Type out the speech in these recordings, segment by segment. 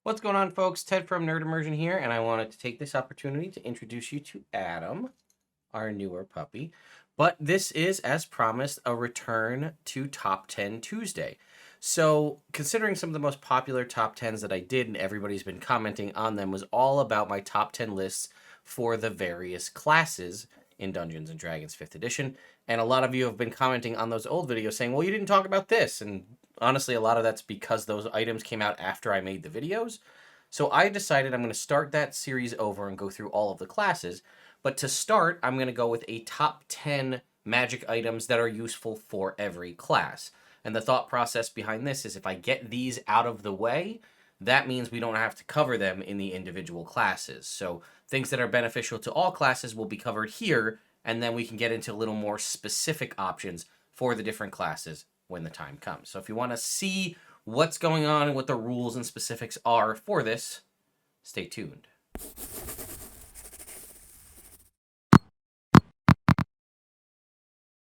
What's going on, folks? Ted from Nerd Immersion here, and I wanted to take this opportunity to introduce you to Adam, our newer puppy. But this is, as promised, a return to Top 10 Tuesday. So, considering some of the most popular top 10s that I did, and everybody's been commenting on them, was all about my top 10 lists for the various classes in Dungeons and Dragons 5th edition. And a lot of you have been commenting on those old videos saying, well, you didn't talk about this. And honestly, a lot of that's because those items came out after I made the videos. So I decided I'm going to start that series over and go through all of the classes. But to start, I'm going to go with a top 10 magic items that are useful for every class. And the thought process behind this is if I get these out of the way, that means we don't have to cover them in the individual classes. So things that are beneficial to all classes will be covered here, and then we can get into a little more specific options for the different classes when the time comes. So if you want to see what's going on and what the rules and specifics are for this, stay tuned.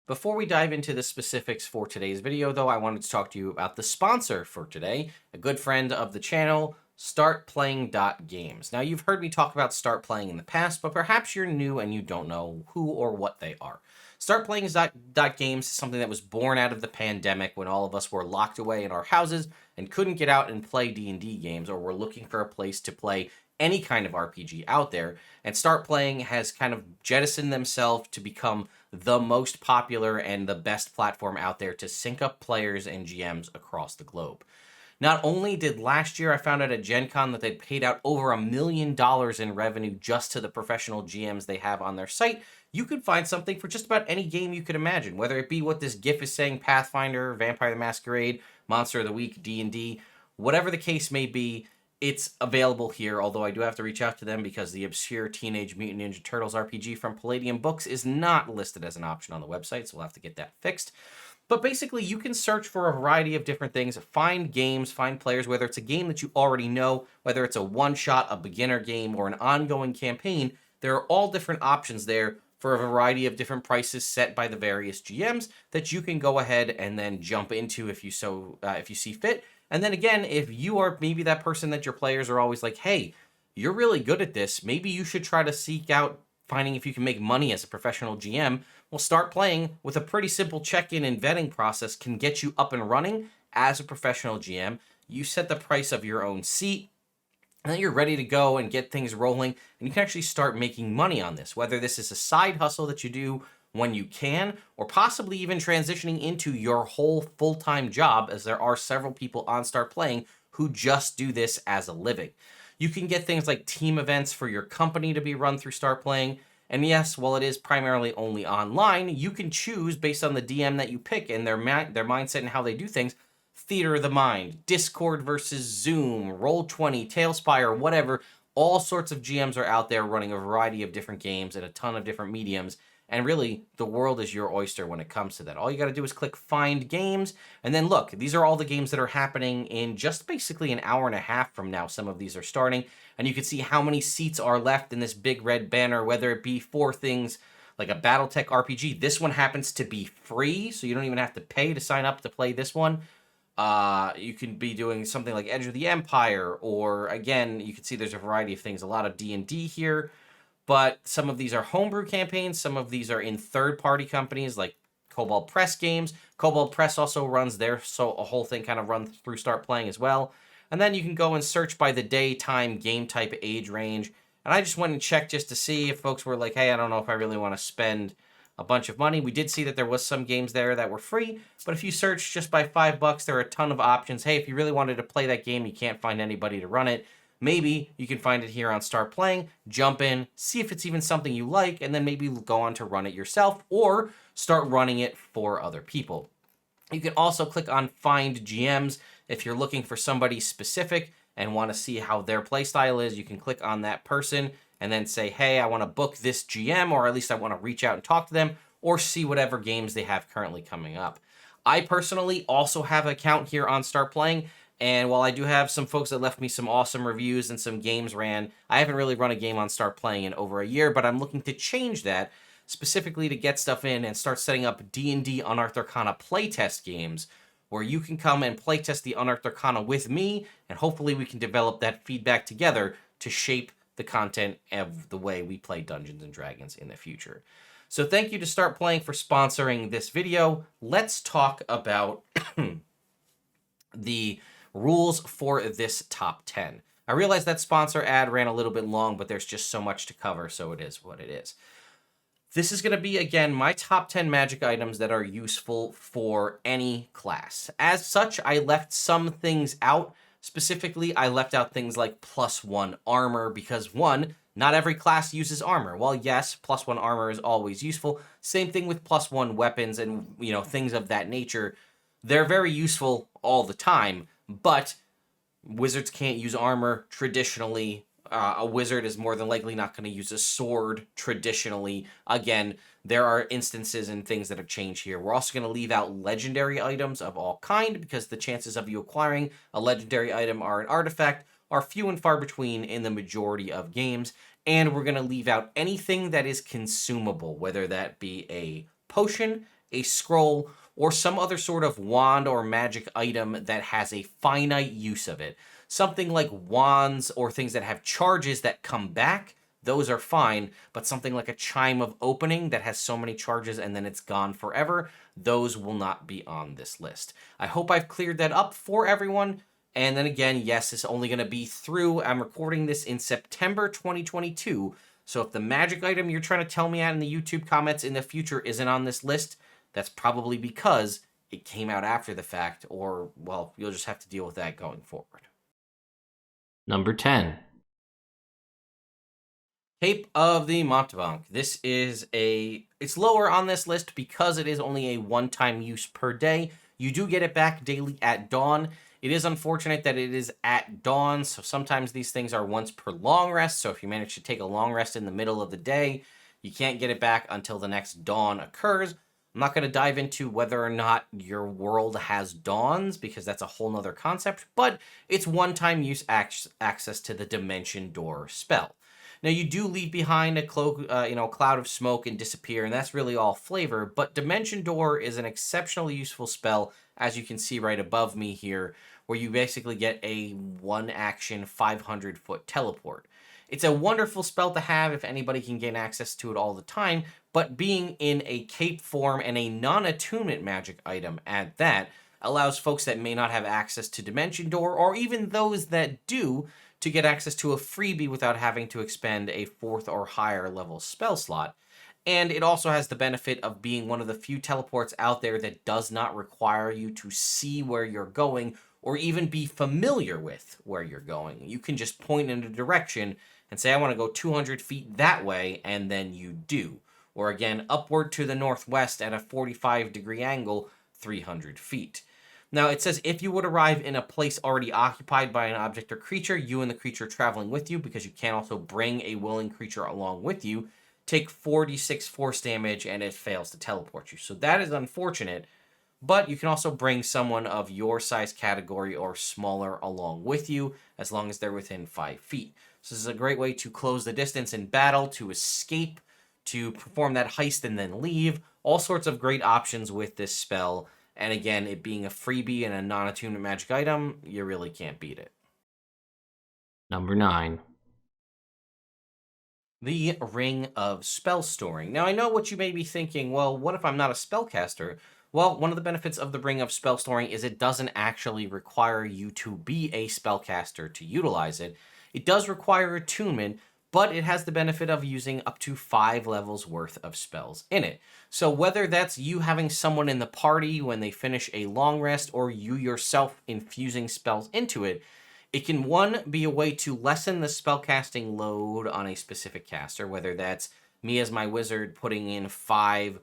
Before we dive into the specifics for today's video, though, I wanted to talk to you about the sponsor for today, a good friend of the channel, StartPlaying.Games. Now, you've heard me talk about Start Playing in the past, but perhaps you're new and you don't know who or what they are. StartPlaying.Games is something that was born out of the pandemic when all of us were locked away in our houses and couldn't get out and play D&D games, or were looking for a place to play any kind of RPG out there. And Start Playing has kind of jettisoned themselves to become the most popular and the best platform out there to sync up players and GMs across the globe. Not only did last year I found out at Gen Con that they'd paid out over $1 million in revenue just to the professional GMs they have on their site, you could find something for just about any game you could imagine, whether it be what this GIF is saying, Pathfinder, Vampire the Masquerade, Monster of the Week, D&D, whatever the case may be, it's available here, although I do have to reach out to them because the obscure Teenage Mutant Ninja Turtles RPG from Palladium Books is not listed as an option on the website, so we'll have to get that fixed. But basically, you can search for a variety of different things, find games, find players, whether it's a game that you already know, whether it's a one-shot, a beginner game, or an ongoing campaign. There are all different options there for a variety of different prices set by the various GMs that you can go ahead and then jump into if you see fit. And then again, if you are maybe that person that your players are always like, hey, you're really good at this, maybe you should try to seek out finding if you can make money as a professional GM. Well, Start Playing with a pretty simple check-in and vetting process can get you up and running as a professional GM. You set the price of your own seat, and then you're ready to go and get things rolling, and you can actually start making money on this, whether this is a side hustle that you do when you can, or possibly even transitioning into your whole full-time job, as there are several people on Start Playing who just do this as a living. You can get things like team events for your company to be run through Start Playing, and yes, while it is primarily only online, you can choose based on the DM that you pick and their mindset and how they do things. Theater of the Mind, Discord versus Zoom, Roll20, Tailspire, whatever. All sorts of GMs are out there running a variety of different games and a ton of different mediums. And really, the world is your oyster when it comes to that. All you got to do is click Find Games. And then look, these are all the games that are happening in just basically an hour and a half from now. Some of these are starting. And you can see how many seats are left in this big red banner, whether it be for things like a Battletech RPG. This one happens to be free, so you don't even have to pay to sign up to play this one. You can be doing something like Edge of the Empire, or again, you can see there's a variety of things. A lot of D&D here. But some of these are homebrew campaigns. Some of these are in third-party companies like Cobalt Press Games. Cobalt Press also runs their, so a whole thing kind of runs through Start Playing as well. And then you can go and search by the day, time, game type, age range. And I just went and checked just to see if folks were like, hey, I don't know if I really want to spend a bunch of money. We did see that there was some games there that were free, but if you search just by $5, there are a ton of options. Hey, if you really wanted to play that game, you can't find anybody to run it. Maybe you can find it here on Start Playing, jump in, see if it's even something you like, and then maybe go on to run it yourself or start running it for other people. You can also click on Find GMs if you're looking for somebody specific and want to see how their playstyle is. You can click on that person and then say, hey, I want to book this GM, or at least I want to reach out and talk to them, or see whatever games they have currently coming up. I personally also have an account here on Start Playing. And while I do have some folks that left me some awesome reviews and some games ran, I haven't really run a game on Start Playing in over a year, but I'm looking to change that, specifically to get stuff in and start setting up D&D Unearthed Arcana playtest games where you can come and playtest the Unearthed Arcana with me, and hopefully we can develop that feedback together to shape the content of the way we play Dungeons & Dragons in the future. So thank you to Start Playing for sponsoring this video. Let's talk about the rules for this top 10. I realize that sponsor ad ran a little bit long, but there's just so much to cover, so it is what it is. This is going to be, again, my top 10 magic items that are useful for any class. As such, I left some things out. Specifically, I left out things like +1 armor because, one, not every class uses armor. While yes, +1 armor is always useful, same thing with +1 weapons and, things of that nature. They're very useful all the time, but wizards can't use armor traditionally. A wizard is more than likely not going to use a sword traditionally. Again, there are instances and things that have changed here. We're also going to leave out legendary items of all kind because the chances of you acquiring a legendary item or an artifact are few and far between in the majority of games. And we're going to leave out anything that is consumable, whether that be a potion, a scroll, or some other sort of wand or magic item that has a finite use of it. Something like wands or things that have charges that come back, those are fine, but something like a Chime of Opening that has so many charges and then it's gone forever, those will not be on this list. I hope I've cleared that up for everyone. And then again, yes, it's only going to be through, I'm recording this in September 2022, so if the magic item you're trying to tell me out in the YouTube comments in the future isn't on this list, that's probably because it came out after the fact, or, well, you'll just have to deal with that going forward. Number 10. Cape of the Mountebank. This is it's lower on this list because it is only a one-time use per day. You do get it back daily at dawn. It is unfortunate that it is at dawn, so sometimes these things are once per long rest, so if you manage to take a long rest in the middle of the day, you can't get it back until the next dawn occurs. I'm not going to dive into whether or not your world has dawns, because that's a whole nother concept, but it's one-time use access to the Dimension Door spell. Now, you do leave behind a cloak, cloud of smoke and disappear, and that's really all flavor, but Dimension Door is an exceptionally useful spell, as you can see right above me here, where you basically get a one-action 500-foot teleport. It's a wonderful spell to have if anybody can gain access to it all the time, but being in a cape form and a non-attunement magic item at that allows folks that may not have access to Dimension Door, or even those that do, to get access to a freebie without having to expend a 4th or higher level spell slot. And it also has the benefit of being one of the few teleports out there that does not require you to see where you're going or even be familiar with where you're going. You can just point in a direction and say, I want to go 200 feet that way, and then you do. Or again, upward to the northwest at a 45-degree angle, 300 feet. Now, it says if you would arrive in a place already occupied by an object or creature, you and the creature traveling with you, because you can also bring a willing creature along with you, take 4d6 force damage and it fails to teleport you. So that is unfortunate, but you can also bring someone of your size category or smaller along with you, as long as they're within 5 feet. So this is a great way to close the distance in battle, to escape, to perform that heist and then leave. All sorts of great options with this spell. And again, it being a freebie and a non-attunement magic item, you really can't beat it. Number 9. The Ring of Spell Storing. Now, I know what you may be thinking, well, what if I'm not a spellcaster? Well, one of the benefits of the Ring of Spell Storing is it doesn't actually require you to be a spellcaster to utilize it. It does require attunement, but it has the benefit of using up to 5 levels worth of spells in it. So whether that's you having someone in the party when they finish a long rest, or you yourself infusing spells into it, it can, one, be a way to lessen the spellcasting load on a specific caster, whether that's me as my wizard putting in 5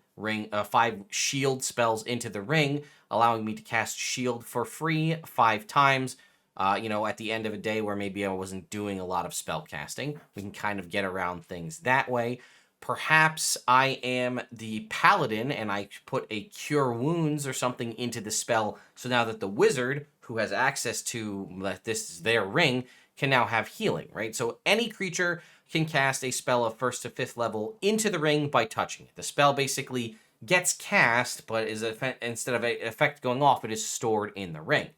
shield spells into the ring, allowing me to cast shield for free 5 times, at the end of a day where maybe I wasn't doing a lot of spell casting. We can kind of get around things that way. Perhaps I am the paladin and I put a Cure Wounds or something into the spell, so now that the wizard, who has access to their ring, can now have healing, right? So any creature can cast a spell of 1st to 5th level into the ring by touching it. The spell basically gets cast, but instead of an effect going off, it is stored in the ring.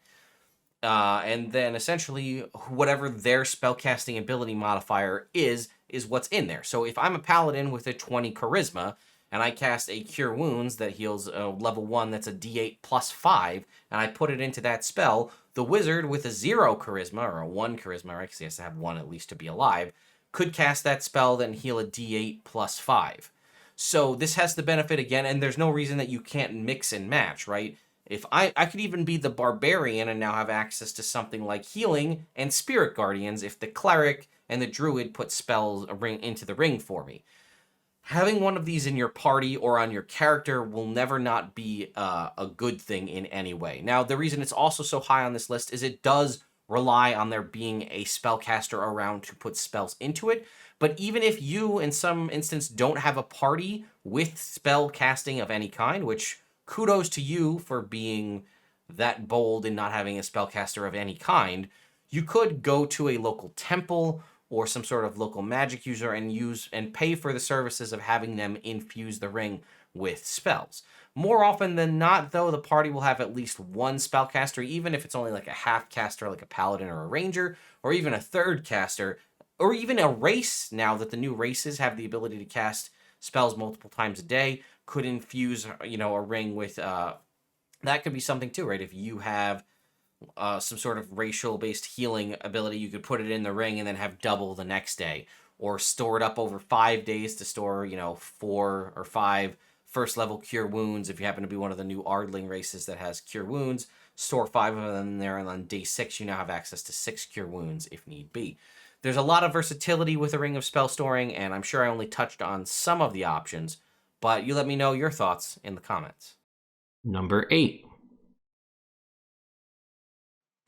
And then essentially whatever their spellcasting ability modifier is what's in there. So if I'm a paladin with a 20 charisma and I cast a Cure Wounds that heals level 1, that's a d8 plus 5, and I put it into that spell, the wizard with a 0 charisma, or a 1 charisma, right, because he has to have 1 at least to be alive, could cast that spell, then heal a d8 plus 5. So this has the benefit again, and there's no reason that you can't mix and match, right? If I could even be the barbarian and now have access to something like healing and spirit guardians if the cleric and the druid put spells into the ring for me. Having one of these in your party or on your character will never not be a good thing in any way. Now, the reason it's also so high on this list is it does rely on there being a spellcaster around to put spells into it. But even if you, in some instance, don't have a party with spell casting of any kind, which kudos to you for being that bold in not having a spellcaster of any kind, you could go to a local temple or some sort of local magic user and use and pay for the services of having them infuse the ring with spells. More often than not, though, the party will have at least one spellcaster, even if it's only like a half caster, like a paladin or a ranger, or even a third caster, or even a race. Now that the new races have the ability to cast spells multiple times a day, could infuse, a ring with, that could be something too, right? If you have some sort of racial-based healing ability, you could put it in the ring and then have double the next day, or store it up over 5 days to store, 4 or 5 first-level Cure Wounds. If you happen to be one of the new Ardling races that has Cure Wounds, store 5 of them in there, and on day 6, you now have access to 6 Cure Wounds if need be. There's a lot of versatility with a Ring of Spell Storing, and I'm sure I only touched on some of the options, but you let me know your thoughts in the comments. Number 8.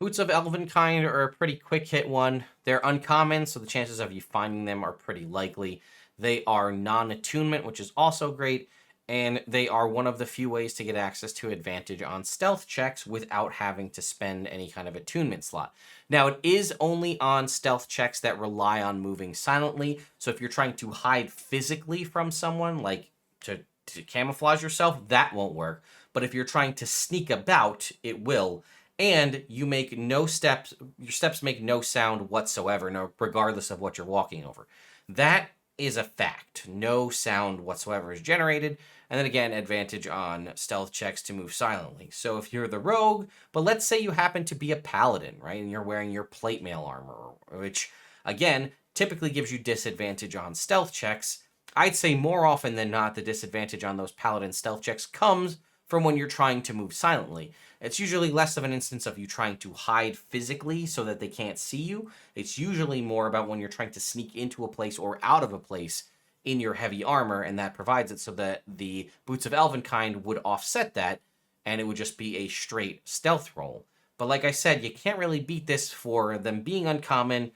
Boots of Elvenkind are a pretty quick hit one. They're uncommon, so the chances of you finding them are pretty likely. They are non-attunement, which is also great, and they are one of the few ways to get access to advantage on stealth checks without having to spend any kind of attunement slot. Now, it is only on stealth checks that rely on moving silently, so if you're trying to hide physically from someone, like to camouflage yourself, that won't work. But if you're trying to sneak about, it will. And you make no steps, your steps make no sound whatsoever, regardless of what you're walking over. That is a fact. No sound whatsoever is generated. And then again, advantage on stealth checks to move silently. So if you're the rogue, but let's say you happen to be a paladin, right? And you're wearing your plate mail armor, which again, typically gives you disadvantage on stealth checks. I'd say more often than not, the disadvantage on those paladin stealth checks comes from when you're trying to move silently. It's usually less of an instance of you trying to hide physically so that they can't see you. It's usually more about when you're trying to sneak into a place or out of a place in your heavy armor, and that provides it so that the Boots of Elvenkind would offset that, and it would just be a straight stealth roll. But like I said, you can't really beat this for them being uncommon,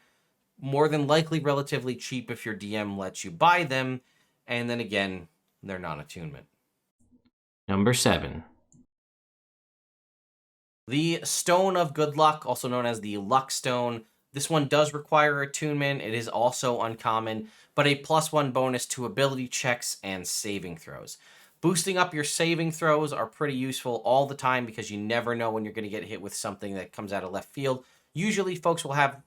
more than likely relatively cheap if your DM lets you buy them, and then again, they're non-attunement. Number 7. The Stone of Good Luck, also known as the Luckstone. This one does require attunement. It is also uncommon, but a +1 bonus to ability checks and saving throws. Boosting up your saving throws are pretty useful all the time because you never know when you're going to get hit with something that comes out of left field. Usually folks will have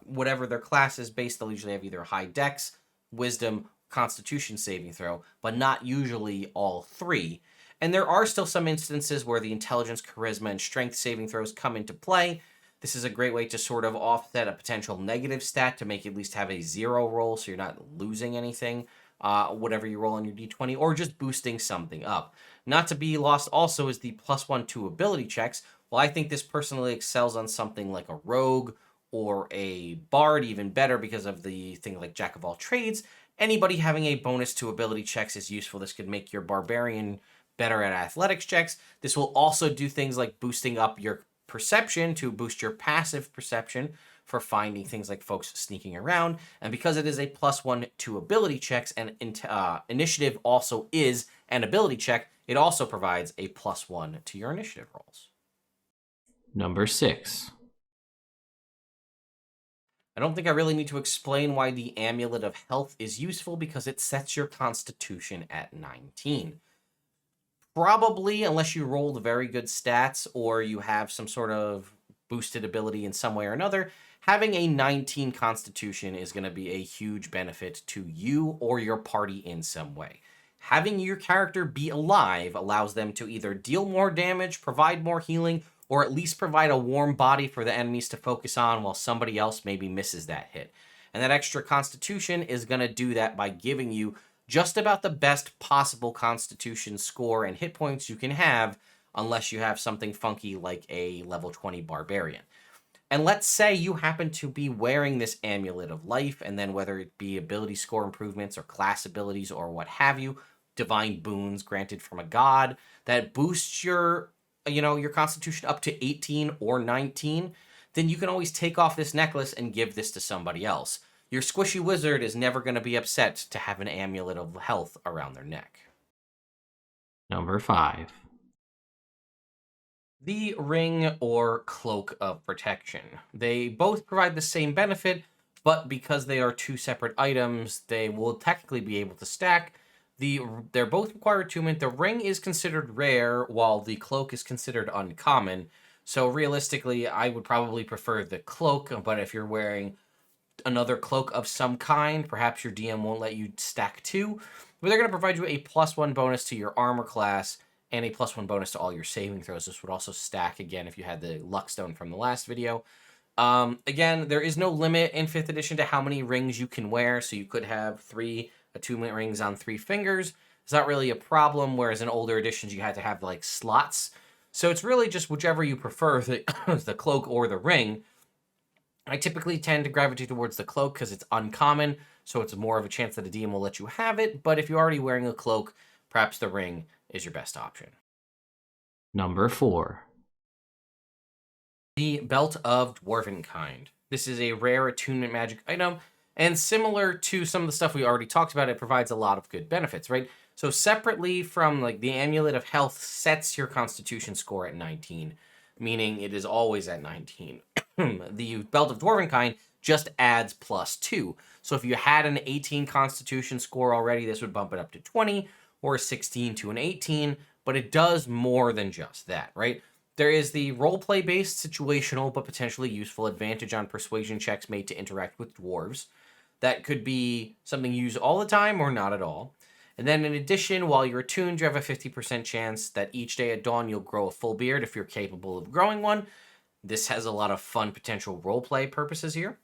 whatever their class is based. They'll usually have either high dex, wisdom, constitution saving throw, but not usually all 3. And there are still some instances where the intelligence, charisma, and strength saving throws come into play. This is a great way to sort of offset a potential negative stat to make you at least have a 0 roll so you're not losing anything, whatever you roll on your d20, or just boosting something up. Not to be lost also is the +1 to ability checks. Well, I think this personally excels on something like a rogue or a bard even better because of the thing like Jack of all trades. Anybody having a bonus to ability checks is useful. This could make your barbarian better at athletics checks. This will also do things like boosting up your perception to boost your passive perception for finding things like folks sneaking around. And because it is a +1 to ability checks and initiative also is an ability check, it also provides a +1 to your initiative rolls. Number 6. I don't think I really need to explain why the Amulet of Health is useful because it sets your constitution at 19. probably, unless you rolled very good stats or you have some sort of boosted ability in some way or another, having a 19 constitution is going to be a huge benefit to you or your party in some way. Having your character be alive allows them to either deal more damage, provide more healing, or at least provide a warm body for the enemies to focus on while somebody else maybe misses that hit. And that extra constitution is going to do that by giving you just about the best possible constitution score and hit points you can have, unless you have something funky like a level 20 barbarian. And let's say you happen to be wearing this Amulet of Life, and then whether it be ability score improvements or class abilities or what have you, divine boons granted from a god, that boosts your constitution up to 18 or 19, then you can always take off this necklace and give this to somebody else. Your squishy wizard is never going to be upset to have an Amulet of Health around their neck. Number 5. The Ring or Cloak of Protection. They both provide the same benefit, but because they are two separate items, they will technically be able to stack. They're both require attunement. The ring is considered rare, while the cloak is considered uncommon. So realistically, I would probably prefer the cloak, but if you're wearing another cloak of some kind, perhaps your DM won't let you stack two, but they're going to provide you a +1 bonus to your armor class and a +1 bonus to all your saving throws. This would also stack again if you had the Luckstone from the last video. Again, there is no limit in 5th edition to how many rings you can wear, so you could have 3 attunement rings on 3 fingers. It's not really a problem, whereas in older editions you had to have like slots. So it's really just whichever you prefer, the cloak or the ring. I typically tend to gravitate towards the cloak because it's uncommon, so it's more of a chance that a DM will let you have it, but if you're already wearing a cloak, perhaps the ring is your best option. Number 4. The Belt of Dwarvenkind. This is a rare attunement magic item, and similar to some of the stuff we already talked about, it provides a lot of good benefits, right? So separately from like the Amulet of Health sets your constitution score at 19, meaning it is always at 19. The Belt of Dwarvenkind just adds +2. So if you had an 18 constitution score already, this would bump it up to 20, or 16 to an 18, but it does more than just that, right? There is the roleplay-based situational but potentially useful advantage on persuasion checks made to interact with dwarves. That could be something you use all the time or not at all. And then in addition, while you're attuned, you have a 50% chance that each day at dawn you'll grow a full beard if you're capable of growing one. This has a lot of fun potential roleplay purposes here.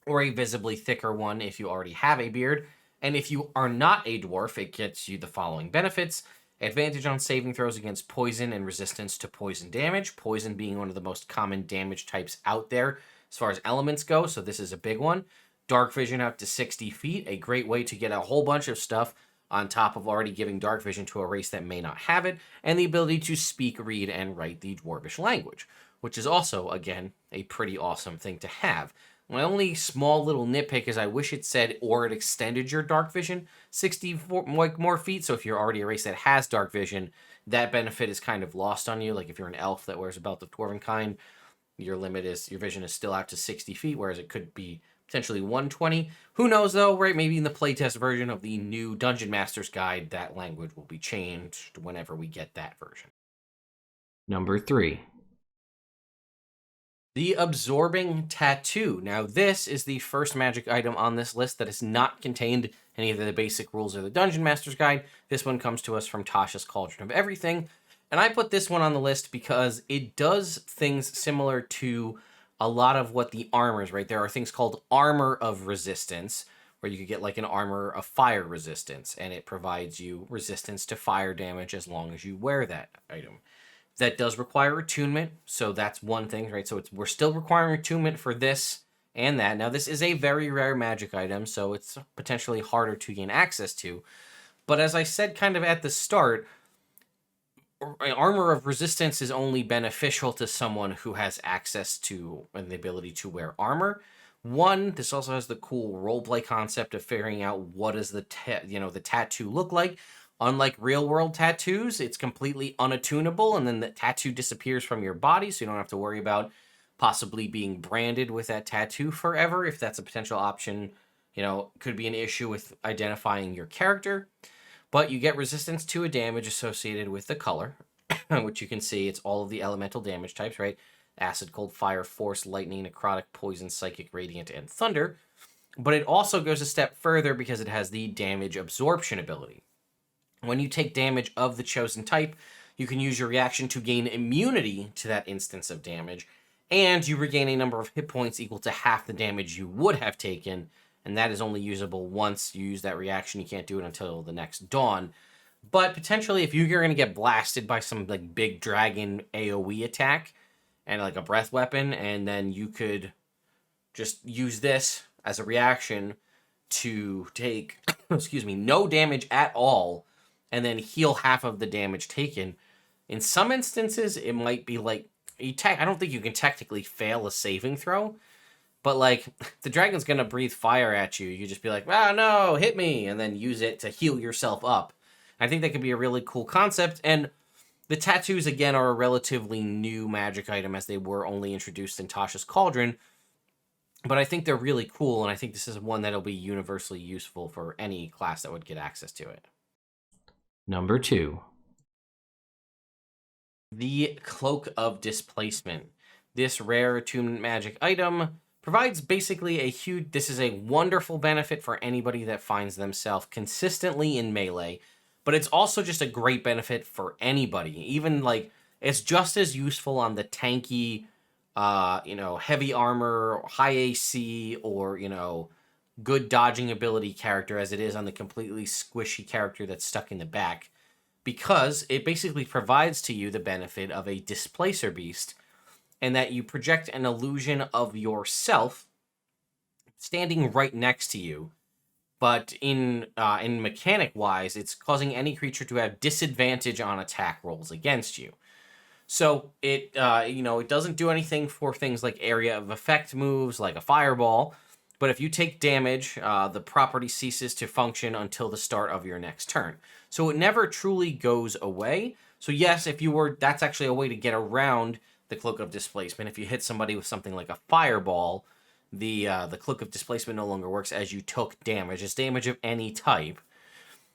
Or a visibly thicker one if you already have a beard. And if you are not a dwarf, it gets you the following benefits. Advantage on saving throws against poison and resistance to poison damage. Poison being one of the most common damage types out there as far as elements go, so this is a big one. Dark vision up to 60 feet, a great way to get a whole bunch of stuff on top of already giving dark vision to a race that may not have it, and the ability to speak, read, and write the dwarvish language, which is also, again, a pretty awesome thing to have. My only small little nitpick is I wish it said or it extended your dark vision 64 more feet. So if you're already a race that has dark vision, that benefit is kind of lost on you. Like if you're an elf that wears a belt of Dwarvenkind, your vision is still out to 60 feet, whereas it could be potentially 120. Who knows though, right? Maybe in the playtest version of the new Dungeon Master's Guide, that language will be changed whenever we get that version. Number 3. The Absorbing Tattoo. Now, this is the first magic item on this list that is not contained in any of the basic rules of the Dungeon Master's Guide. This one comes to us from Tasha's Cauldron of Everything. And I put this one on the list because it does things similar to a lot of what the armors, right? There are things called Armor of Resistance, where you could get like an Armor of Fire Resistance, and it provides you resistance to fire damage as long as you wear that item. That does require attunement, so that's one thing, right? So we're still requiring attunement for this and that. Now, this is a very rare magic item, so it's potentially harder to gain access to. But as I said kind of at the start, Armor of Resistance is only beneficial to someone who has access to and the ability to wear armor. One, this also has the cool roleplay concept of figuring out what does the tattoo look like. Unlike real-world tattoos, it's completely unattunable, and then the tattoo disappears from your body, so you don't have to worry about possibly being branded with that tattoo forever, if that's a potential option. Could be an issue with identifying your character. but you get resistance to a damage associated with the color, which you can see it's all of the elemental damage types, right? Acid, cold, fire, force, lightning, necrotic, poison, psychic, radiant, and thunder. But it also goes a step further because it has the damage absorption ability. When you take damage of the chosen type, you can use your reaction to gain immunity to that instance of damage, and you regain a number of hit points equal to half the damage you would have taken, and that is only usable once you use that reaction. You can't do it until the next dawn. But potentially, if you're going to get blasted by some like big dragon AoE attack and like a breath weapon, and then you could just use this as a reaction to take, excuse me, no damage at all, and then heal half of the damage taken. In some instances, it might be like, I don't think you can technically fail a saving throw, but like, the dragon's gonna breathe fire at you. You just be like, ah, no, hit me, and then use it to heal yourself up. I think that could be a really cool concept, and the tattoos, again, are a relatively new magic item as they were only introduced in Tasha's Cauldron, but I think they're really cool, and I think this is one that'll be universally useful for any class that would get access to it. Number 2. The Cloak of Displacement. This rare attunement magic item provides basically a huge... This is a wonderful benefit for anybody that finds themselves consistently in melee, but it's also just a great benefit for anybody. Even, like, it's just as useful on the tanky, heavy armor, high AC, or, good dodging ability character as it is on the completely squishy character that's stuck in the back, because it basically provides to you the benefit of a displacer beast, and that you project an illusion of yourself standing right next to you. But in mechanic wise, it's causing any creature to have disadvantage on attack rolls against you. So it it doesn't do anything for things like area of effect moves like a fireball. But if you take damage, the property ceases to function until the start of your next turn. So it never truly goes away. So yes, that's actually a way to get around the Cloak of Displacement. If you hit somebody with something like a fireball, the Cloak of Displacement no longer works as you took damage. It's damage of any type.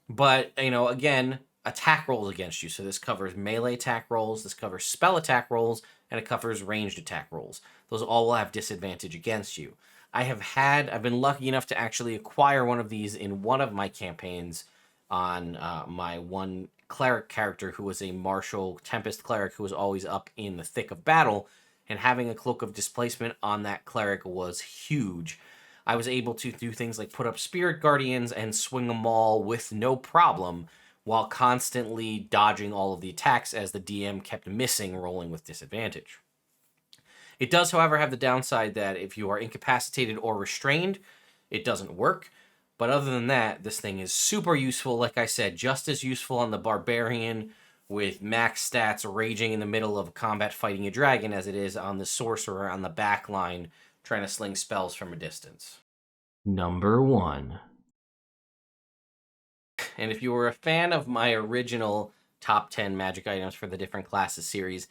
But, again, attack rolls against you. So this covers melee attack rolls, this covers spell attack rolls, and it covers ranged attack rolls. Those all will have disadvantage against you. I've been lucky enough to actually acquire one of these in one of my campaigns on my one cleric character who was a martial Tempest cleric who was always up in the thick of battle, and having a Cloak of Displacement on that cleric was huge. I was able to do things like put up Spirit Guardians and swing them all with no problem, while constantly dodging all of the attacks as the DM kept missing, rolling with disadvantage. It does, however, have the downside that if you are incapacitated or restrained, it doesn't work. But other than that, this thing is super useful. Like I said, just as useful on the Barbarian with max stats raging in the middle of combat fighting a dragon as it is on the Sorcerer on the back line trying to sling spells from a distance. Number 1. And if you were a fan of my original top 10 magic items for the different classes series,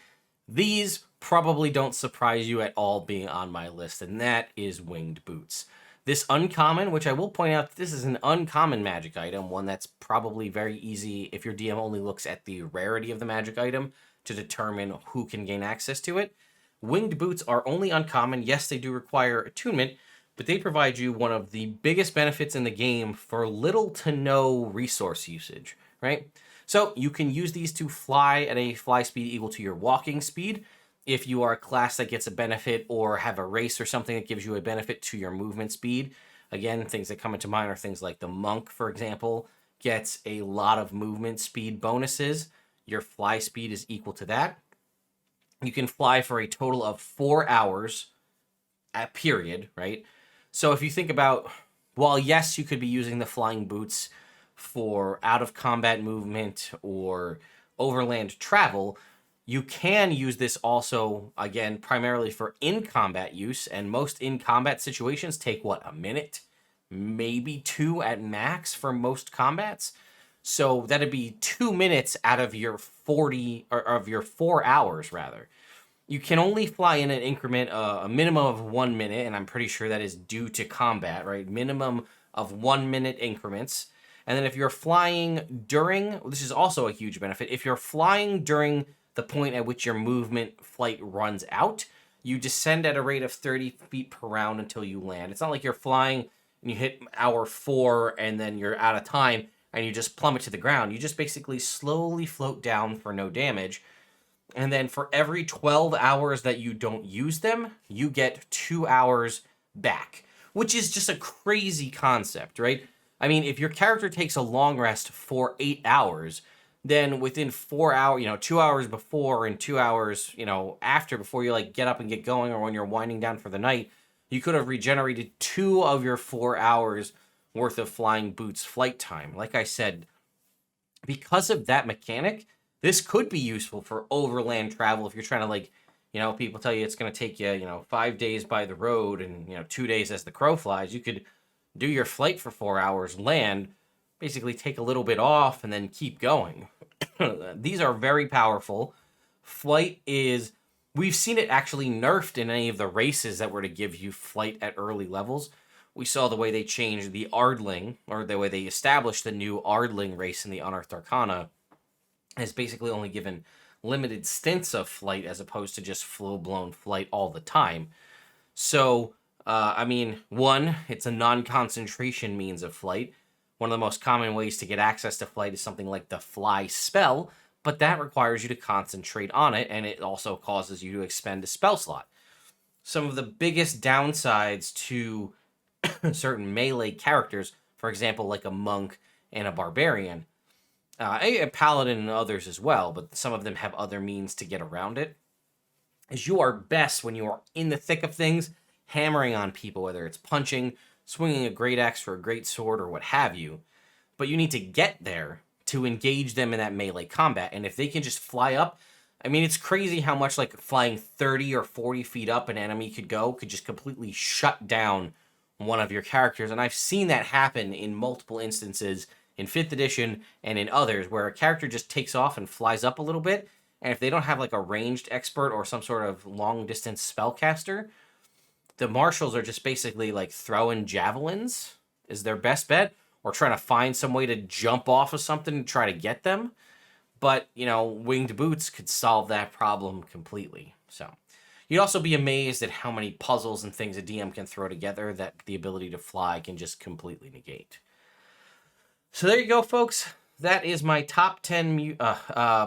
these probably don't surprise you at all being on my list, and that is Winged Boots. This uncommon, which I will point out, this is an uncommon magic item, one that's probably very easy if your DM only looks at the rarity of the magic item to determine who can gain access to it. Winged Boots are only uncommon. Yes, they do require attunement, but they provide you one of the biggest benefits in the game for little to no resource usage, right? So you can use these to fly at a fly speed equal to your walking speed. If you are a class that gets a benefit or have a race or something that gives you a benefit to your movement speed, again, things that come into mind are things like the monk, for example, gets a lot of movement speed bonuses. Your fly speed is equal to that. You can fly for a total of 4 hours at period, right? So if you think about, while yes, you could be using the flying boots for out-of-combat movement or overland travel, you can use this also, again, primarily for in-combat use, and most in-combat situations take, a minute? Maybe 2 at max for most combats. So that'd be 2 minutes out of your 4 hours, rather. You can only fly in an increment, a minimum of 1 minute, and I'm pretty sure that is due to combat, right? Minimum of 1 minute increments. And then if you're flying during, this is also a huge benefit, if you're flying during the point at which your movement flight runs out, you descend at a rate of 30 feet per round until you land. It's not like you're flying and you hit hour 4 and then you're out of time and you just plummet to the ground. You just basically slowly float down for no damage. And then for every 12 hours that you don't use them, you get 2 hours back, which is just a crazy concept, right? I mean, if your character takes a long rest for 8 hours, then within 4 hours, 2 hours before and 2 hours, after, before you like get up and get going, or when you're winding down for the night, you could have regenerated 2 of your 4 hours worth of flying boots flight time. Like I said, because of that mechanic, this could be useful for overland travel if you're trying to people tell you it's going to take you, 5 days by the road and, 2 days as the crow flies. You could do your flight for 4 hours, land, basically take a little bit off, and then keep going. These are very powerful. Flight is, we've seen it actually nerfed in any of the races that were to give you flight at early levels. We saw the way they changed the Ardling, or the way they established the new Ardling race in the Unearthed Arcana, has basically only given limited stints of flight as opposed to just full-blown flight all the time. So, one, it's a non-concentration means of flight. One of the most common ways to get access to flight is something like the fly spell, but that requires you to concentrate on it, and it also causes you to expend a spell slot. Some of the biggest downsides to certain melee characters, for example, like a monk and a barbarian, a paladin and others as well, but some of them have other means to get around it, is you are best when you are in the thick of things, hammering on people, whether it's punching, swinging a great axe or a great sword, or what have you. But you need to get there to engage them in that melee combat, and if they can just fly up, it's crazy how much like flying 30 or 40 feet up an enemy could just completely shut down one of your characters, and I've seen that happen in multiple instances in 5th edition and in others, where a character just takes off and flies up a little bit, and if they don't have like a ranged expert or some sort of long distance spellcaster, the marshals are just basically like throwing javelins is their best bet, or trying to find some way to jump off of something and try to get them. But, winged boots could solve that problem completely. So you'd also be amazed at how many puzzles and things a DM can throw together that the ability to fly can just completely negate. So there you go, folks. That is my top 10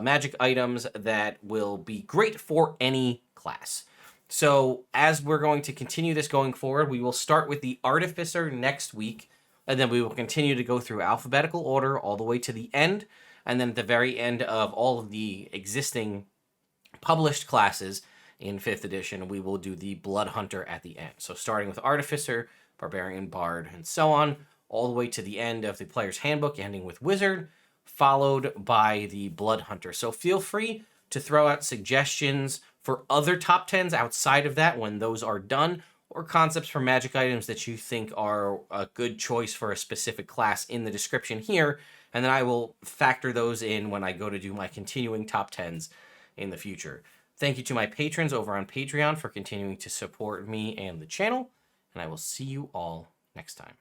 magic items that will be great for any class. So as we're going to continue this going forward, we will start with the Artificer next week, and then we will continue to go through alphabetical order all the way to the end, and then at the very end of all of the existing published classes in 5th edition, we will do the Blood Hunter at the end. So starting with Artificer, Barbarian, Bard, and so on, all the way to the end of the Player's Handbook, ending with Wizard, followed by the Blood Hunter. So feel free to throw out suggestions for other top 10s outside of that when those are done, or concepts for magic items that you think are a good choice for a specific class in the description here, and then I will factor those in when I go to do my continuing top 10s in the future. Thank you to my patrons over on Patreon for continuing to support me and the channel, and I will see you all next time.